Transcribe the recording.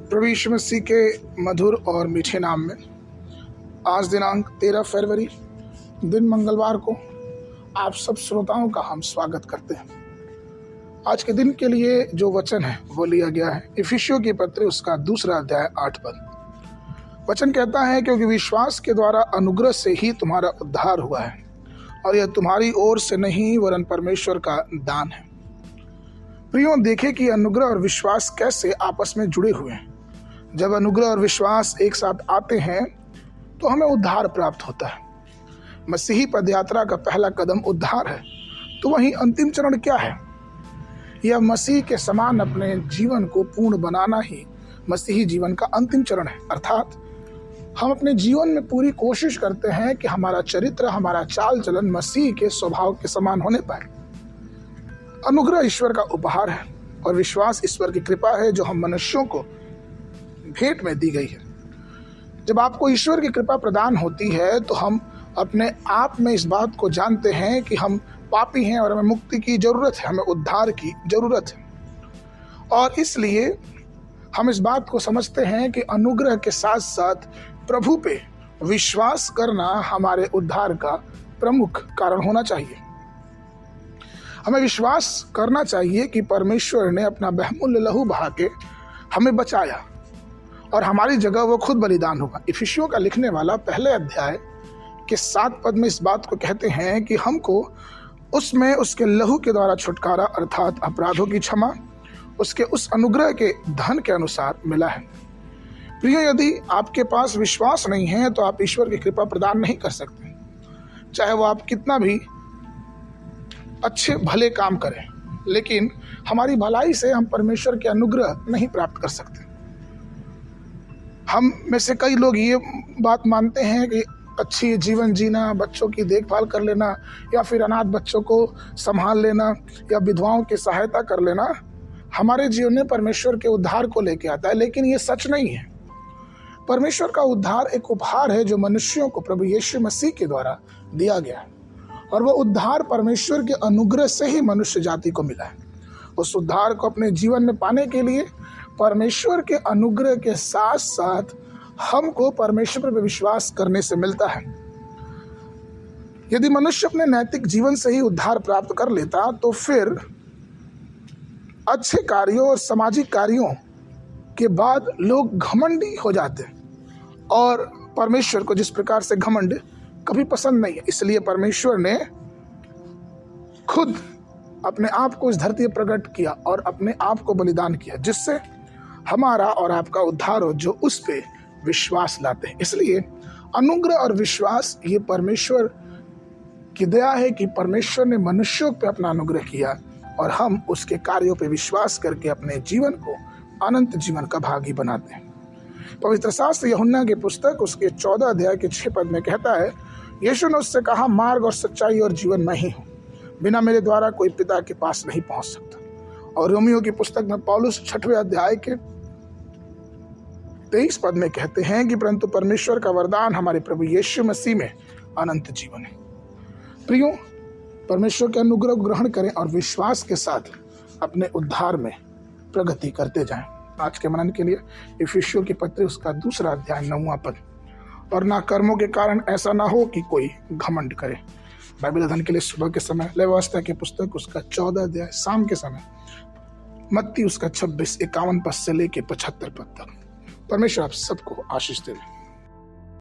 प्रभु यीशु मसीह के मधुर और मीठे नाम में आज दिनांक 13 फरवरी दिन मंगलवार को आप सब श्रोताओं का हम स्वागत करते हैं। आज के दिन के लिए जो वचन है वो लिया गया है इफिसियों की पत्री उसका 2 अध्याय 8 पद। वचन कहता है, क्योंकि विश्वास के द्वारा अनुग्रह से ही तुम्हारा उद्धार हुआ है और यह तुम्हारी ओर से नहीं वरन परमेश्वर का दान है। प्रियों, देखे कि अनुग्रह और विश्वास कैसे आपस में जुड़े हुए हैं। जब अनुग्रह और विश्वास एक साथ आते हैं तो हमें उद्धार प्राप्त होता है। मसीही पदयात्रा का पहला कदम उद्धार है, तो वहीं अंतिम चरण क्या है? यह मसीह के समान अपने जीवन को पूर्ण बनाना ही मसीही जीवन का अंतिम चरण है। अर्थात हम अपने जीवन में पूरी कोशिश करते हैं कि हमारा चरित्र, हमारा चाल चलन मसीह के स्वभाव के समान होने पाए। अनुग्रह ईश्वर का उपहार है और विश्वास ईश्वर की कृपा है जो हम मनुष्यों को भेंट में दी गई है। जब आपको ईश्वर की कृपा प्रदान होती है तो हम अपने आप में इस बात को जानते हैं कि हम पापी हैं और हमें मुक्ति की जरूरत है, हमें उद्धार की जरूरत है। और इसलिए हम इस बात को समझते हैं कि अनुग्रह के साथ साथ प्रभु पे विश्वास करना हमारे उद्धार का प्रमुख कारण होना चाहिए। हमें विश्वास करना चाहिए कि परमेश्वर ने अपना बहुमूल्य लहू बहा के हमें बचाया और हमारी जगह वो खुद बलिदान होगा। इफिसियों का लिखने वाला पहले अध्याय के 7 पद में इस बात को कहते हैं कि हमको उसमें उसके लहू के द्वारा छुटकारा अर्थात अपराधों की क्षमा उसके उस अनुग्रह के धन के अनुसार मिला है। प्रिय, यदि आपके पास विश्वास नहीं है तो आप ईश्वर की कृपा प्रदान नहीं कर सकते, चाहे वो आप कितना भी अच्छे भले काम करें, लेकिन हमारी भलाई से हम परमेश्वर के अनुग्रह नहीं प्राप्त कर सकते। हम में से कई लोग ये बात मानते हैं कि अच्छी जीवन जीना, बच्चों की देखभाल कर लेना या फिर अनाथ बच्चों को संभाल लेना या विधवाओं की सहायता कर लेना हमारे जीवन में परमेश्वर के उद्धार को लेके आता है, लेकिन ये सच नहीं है। परमेश्वर का उद्धार एक उपहार है जो मनुष्यों को प्रभु यीशु मसीह के द्वारा दिया गया है और वह उद्धार परमेश्वर के अनुग्रह से ही मनुष्य जाति को मिला है। उस उद्धार को अपने जीवन में पाने के लिए परमेश्वर के अनुग्रह के साथ साथ हमको परमेश्वर पर विश्वास करने से मिलता है। यदि मनुष्य अपने नैतिक जीवन से ही उद्धार प्राप्त कर लेता तो फिर अच्छे कार्यों और सामाजिक कार्यों के बाद लोग घमंडी हो जाते और परमेश्वर को जिस प्रकार से घमंड कभी पसंद नहीं है। इसलिए परमेश्वर ने खुद अपने आप को इस धरती पर प्रकट किया और अपने आप को बलिदान किया, जिससे हमारा और आपका उद्धार हो जो उस पे विश्वास लाते हैं। इसलिए अनुग्रह और विश्वास ये परमेश्वर की दया है कि परमेश्वर ने मनुष्यों पे अपना अनुग्रह किया और हम उसके कार्यों पे विश्वास करके अपने जीवन को अनंत जीवन का भागी बनाते हैं। पवित्र शास्त्र यूहन्ना की पुस्तक उसके 14 अध्याय के 6 पद में कहता है, यीशु ने उससे कहा, मार्ग और सच्चाई और जीवन मैं ही हूँ, बिना मेरे द्वारा कोई पिता के पास नहीं पहुंच सकता। और रोमियो की पुस्तक में पौलुस 6वें अध्याय के 23 पद में कहते हैं कि परंतु परमेश्वर का वरदान हमारे प्रभु यीशु मसीह में अनंत जीवन है। प्रियो, परमेश्वर के अनुग्रह को ग्रहण करें और विश्वास के साथ अपने उद्धार में प्रगति करते जाएं। आज के मनन के लिए इफिसियों की पत्री उसका 2 अध्याय 9वां पद, और ना कर्मों के कारण ऐसा ना हो कि कोई घमंड करे। बाइबल अध्ययन के लिए सुबह के समय लेवी व्यवस्था की पुस्तक उसका 14 अध्याय, शाम के समय मत्ती उसका 26 51 पद से लेके 75 पद तक। परमेश्वर आप सबको आशीष दे।